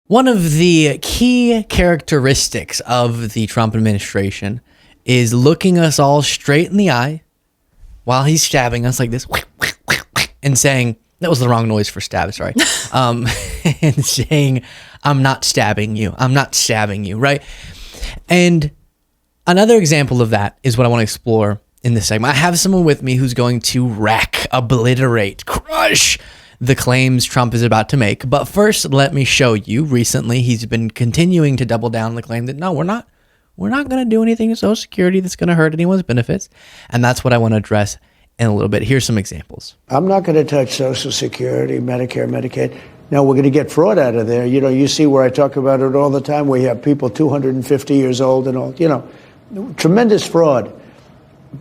One of the key characteristics of the Trump administration is looking us all straight in the eye while he's stabbing us like this and saying, that was the wrong noise for stab, sorry. And saying, I'm not stabbing you. I'm not stabbing you, right? And another example of that is what I want to explore in this segment. I have someone with me who's going to wreck, obliterate, crush the claims Trump is about to make. But first, let me show you. Recently, he's been continuing to double down on the claim that, no, we're not going to do anything to Social Security that's going to hurt anyone's benefits. And that's what I want to address in a little bit. Here's some examples. I'm not going to touch Social Security, Medicare, Medicaid. No, we're going to get fraud out of there. You know, you see where I talk about it all the time. We have people 250 years old and all, you know, tremendous fraud.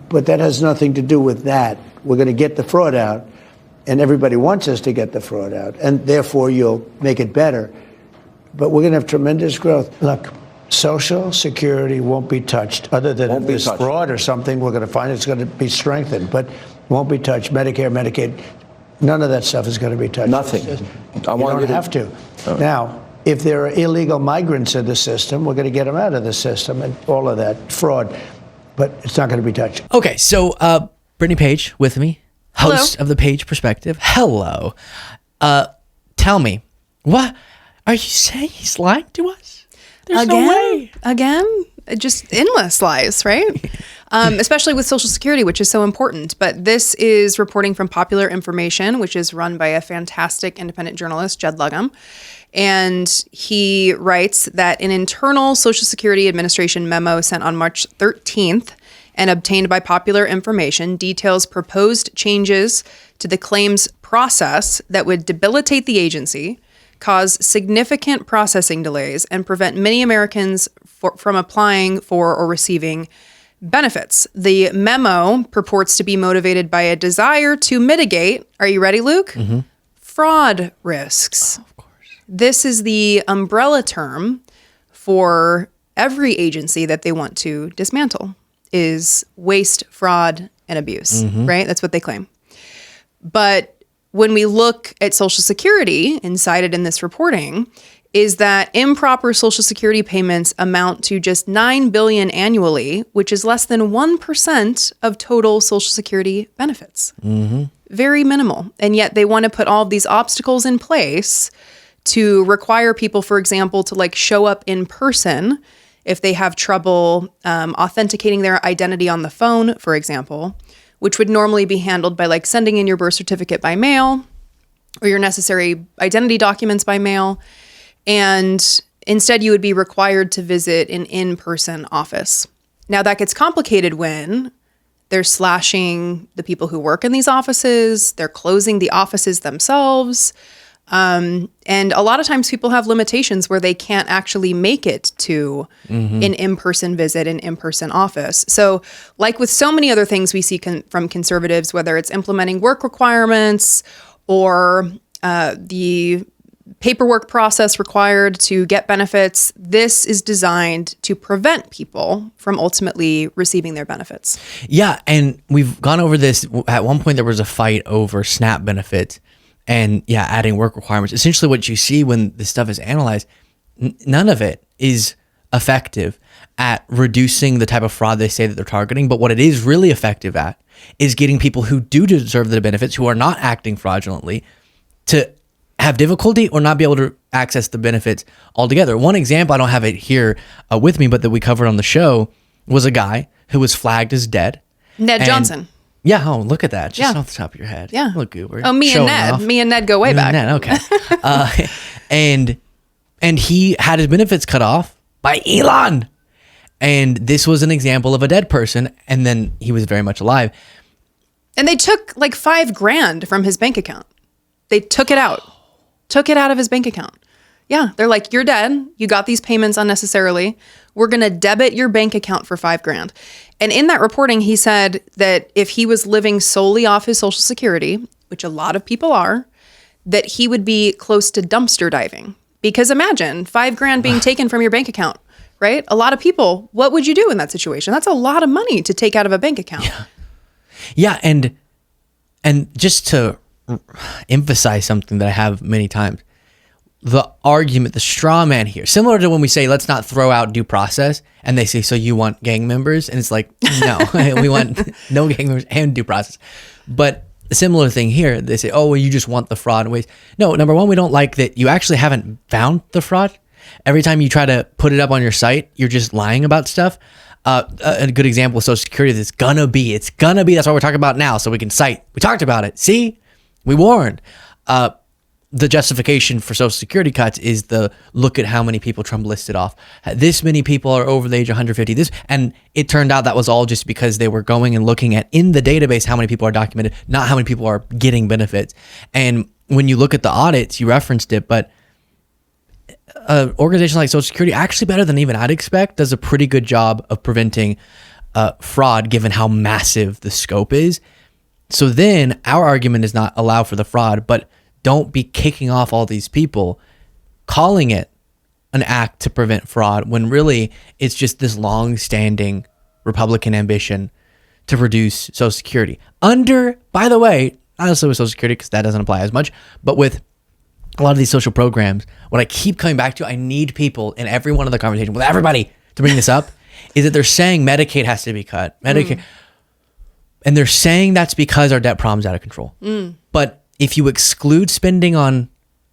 But that has nothing to do with that. We're going to get the fraud out. And everybody wants us to get the fraud out, and therefore you'll make it better. But we're going to have tremendous growth. Look, Social Security won't be touched, other than if there's fraud or something, we're going to find it's going to be strengthened, but won't be touched. Medicare, Medicaid, none of that stuff is going to be touched. Nothing. You don't have to. Oh. Now, if there are illegal migrants in the system, we're going to get them out of the system and all of that fraud, but it's not going to be touched. Okay, so Brittany Page with me. Host of the Page Perspective. Hello. Tell me, what are you saying? He's lying to us? There's no way. Again? Just endless lies, right? Especially with Social Security, which is so important. But this is reporting from Popular Information, which is run by a fantastic independent journalist, Jed Lugham. And he writes that an internal Social Security Administration memo sent on March 13th and obtained by Popular Information details proposed changes to the claims process that would debilitate the agency, cause significant processing delays, and prevent many Americans from applying for or receiving benefits. The memo purports to be motivated by a desire to mitigate, are you ready, Luke? Mm-hmm. Fraud risks. Oh, of course. This is the umbrella term for every agency that they want to dismantle. Is waste, fraud, and abuse, right? That's what they claim. But when we look at Social Security, and cited in this reporting, is that improper Social Security payments amount to just $9 billion annually, which is less than 1% of total Social Security benefits. Very minimal. And yet they want to put all of these obstacles in place to require people, for example, to like show up in person if they have trouble authenticating their identity on the phone, for example, which would normally be handled by like sending in your birth certificate by mail or your necessary identity documents by mail. And instead, you would be required to visit an in-person office. Now, that gets complicated when they're slashing the people who work in these offices, they're closing the offices themselves. And a lot of times people have limitations where they can't actually make it to an in-person visit, an in-person office. So like with so many other things we see from conservatives, whether it's implementing work requirements or the paperwork process required to get benefits, this is designed to prevent people from ultimately receiving their benefits. Yeah, and we've gone over this. At one point, there was a fight over SNAP benefits. And yeah, adding work requirements. Essentially what you see when this stuff is analyzed, none of it is effective at reducing the type of fraud they say that they're targeting. But what it is really effective at is getting people who do deserve the benefits, who are not acting fraudulently, to have difficulty or not be able to access the benefits altogether. One example, I don't have it here with me, but that we covered on the show, was a guy who was flagged as dead. Ned Johnson. Yeah, oh, look at that. Just off the top of your head. Yeah. Look goober. Oh, me and Ned go way back. Ned, okay. And he had his benefits cut off by Elon. And this was an example of a dead person, and then he was very much alive. And they took like $5,000 from his bank account. They took it out. Took it out of his bank account. Yeah, they're like, you're dead. You got these payments unnecessarily. We're going to debit your bank account for $5,000. And in that reporting, he said that if he was living solely off his Social Security, which a lot of people are, that he would be close to dumpster diving. Because imagine $5,000 being taken from your bank account, right? A lot of people, what would you do in that situation? That's a lot of money to take out of a bank account. Yeah, and just to emphasize something that I have many times, the argument, the straw man here, similar to when we say, let's not throw out due process, and they say, so you want gang members? And it's like, no, we want no gang members and due process. But a similar thing here, they say, oh, well, you just want the fraud and waste. No, number one, we don't like that you actually haven't found the fraud. Every time you try to put it up on your site, you're just lying about stuff. A good example of Social Security, it's gonna be, that's what we're talking about now, so we can cite. We talked about it. See? We warned. The justification for Social Security cuts is the look at how many people Trump listed off. This many people are over the age of 150. And it turned out that was all just because they were going and looking at in the database how many people are documented, not how many people are getting benefits. And when you look at the audits, you referenced it, but an organization like Social Security, actually better than even I'd expect, does a pretty good job of preventing fraud given how massive the scope is. So then our argument is not allow for the fraud, but don't be kicking off all these people, calling it an act to prevent fraud when really it's just this long-standing Republican ambition to reduce Social Security. Under, by the way, not necessarily with Social Security because that doesn't apply as much, but with a lot of these social programs, what I keep coming back to, I need people in every one of the conversations with everybody to bring this up, is that they're saying Medicaid has to be cut. Medicaid. And they're saying that's because our debt problem's out of control. But if you exclude spending on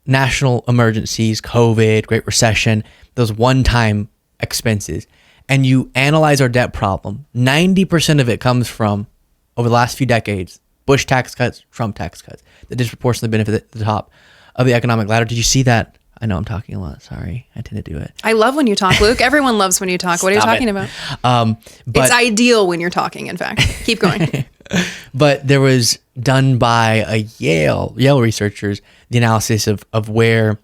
national emergencies, COVID, Great Recession, those one-time expenses, and you analyze our debt problem, 90% of it comes from, over the last few decades, Bush tax cuts, Trump tax cuts, that disproportionately benefit the top of the economic ladder. Did you see that? I know I'm talking a lot. Sorry. I tend to do it. I love when you talk, Luke. Everyone loves when you talk. What are you talking about? But it's ideal when you're talking, in fact. Keep going. But there was done by a Yale researchers, the analysis of where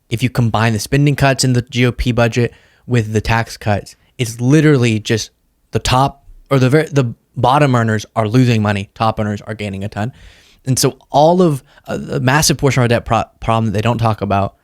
if you combine the spending cuts in the GOP budget with the tax cuts, it's literally just the top or the bottom earners are losing money. Top earners are gaining a ton. And so all of the massive portion of our debt problem that they don't talk about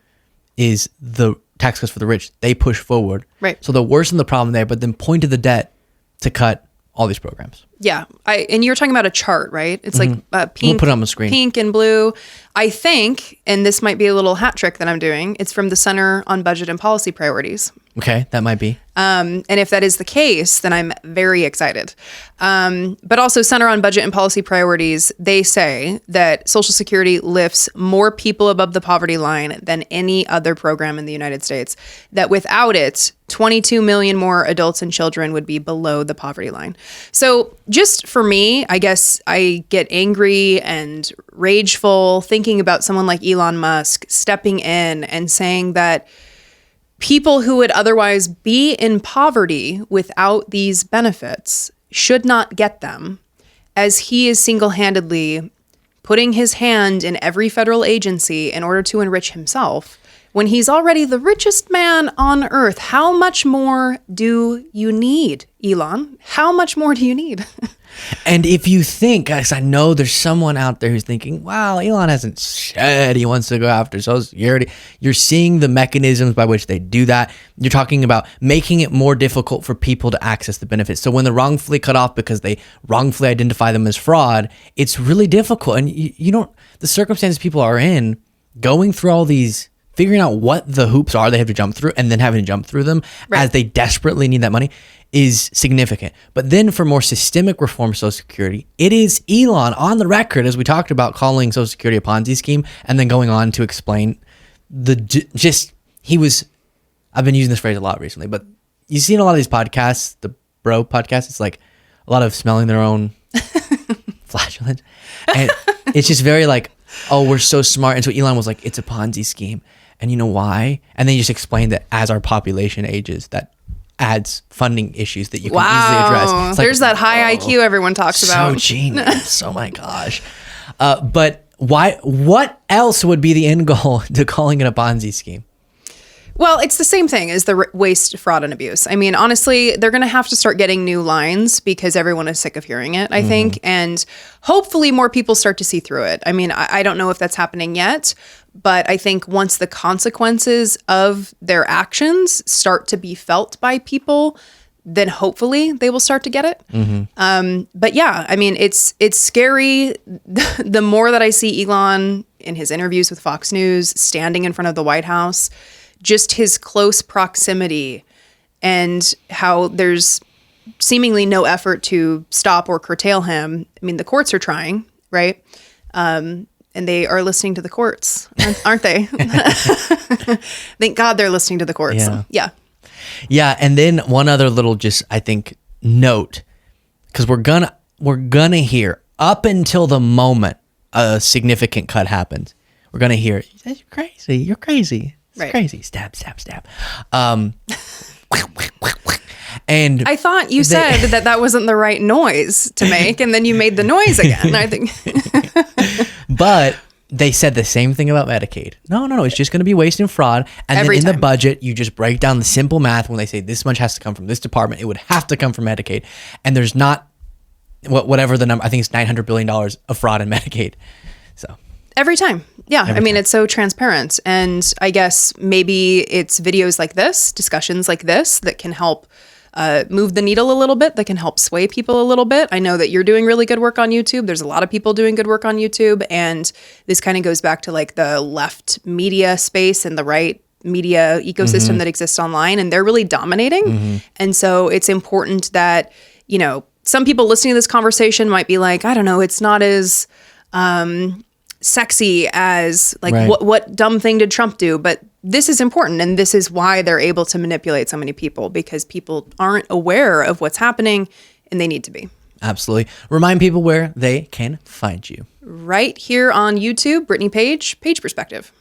is the tax cuts for the rich. They push forward. Right. So they're worsening the problem there, but then point to the debt to cut all these programs. Yeah. And you're talking about a chart, right? It's like pink, We'll put it on the screen. Pink and blue. I think, and this might be a little hat trick that I'm doing, it's from the Center on Budget and Policy Priorities. Okay, that might be. And if that is the case, then I'm very excited. But also Center on Budget and Policy Priorities, they say that Social Security lifts more people above the poverty line than any other program in the United States, that without it, 22 million more adults and children would be below the poverty line. So just for me, I guess I get angry and rageful thinking about someone like Elon Musk stepping in and saying that people who would otherwise be in poverty without these benefits should not get them, as he is single-handedly putting his hand in every federal agency in order to enrich himself when he's already the richest man on earth. How much more do you need, Elon? How much more do you need? And if you think, guys, I know there's someone out there who's thinking, wow, Elon hasn't said he wants to go after Social Security. You're seeing the mechanisms by which they do that. You're talking about making it more difficult for people to access the benefits. So when they're wrongfully cut off because they wrongfully identify them as fraud, it's really difficult. And you don't, the circumstances people are in, going through all these, figuring out what the hoops are they have to jump through and then having to jump through them as they desperately need that money is significant. But then for more systemic reform of Social Security, it is Elon on the record, as we talked about, calling Social Security a Ponzi scheme and then going on to explain I've been using this phrase a lot recently, but you see in a lot of these podcasts, the bro podcasts, it's like a lot of smelling their own flatulence. And it's just very like, oh, we're so smart. And so Elon was like, it's a Ponzi scheme. And you know why? And then you just explained that as our population ages, that adds funding issues that you can easily address. It's There's that high IQ everyone talks about. So genius. Oh my gosh. But why? What else would be the end goal to calling it a Ponzi scheme? Well, it's the same thing as the waste, fraud, and abuse. I mean, honestly, they're going to have to start getting new lines because everyone is sick of hearing it, I think. And hopefully more people start to see through it. I mean, I don't know if that's happening yet, but I think once the consequences of their actions start to be felt by people, then hopefully they will start to get it. But yeah, I mean, it's scary. The more that I see Elon in his interviews with Fox News, standing in front of the White House, just his close proximity and how there's seemingly no effort to stop or curtail him. I mean, the courts are trying, right? And they are listening to the courts, aren't they? Thank God they're listening to the courts. Yeah. Yeah. Yeah, and then one other little just I think note, because we're gonna hear up until the moment a significant cut happens, we're gonna hear you're crazy, you're crazy, it's Right. crazy, stab, stab, stab. And I thought you said that wasn't the right noise to make, and then you made the noise again. I think. but they said the same thing about Medicaid. No, it's just going to be waste and fraud. And Every then in time. the budget, you just break down the simple math when they say this much has to come from this department. It would have to come from Medicaid. And there's not whatever the number, I think it's $900 billion of fraud in Medicaid. So Every time. Yeah. I mean, it's so transparent. And I guess maybe it's videos like this, discussions like this that can help move the needle a little bit, that can help sway people a little bit. I know that you're doing really good work on YouTube. There's a lot of people doing good work on YouTube. And this kind of goes back to like the left media space and the right media ecosystem that exists online. And they're really dominating. And so it's important that, you know, some people listening to this conversation might be like, I don't know, it's not as sexy as like Right. what dumb thing did Trump do? But this is important, and this is why they're able to manipulate so many people, because people aren't aware of what's happening, and they need to be. absolutely. Remind people where they can find you. Right here on YouTube, Brittany Page, Page Perspective.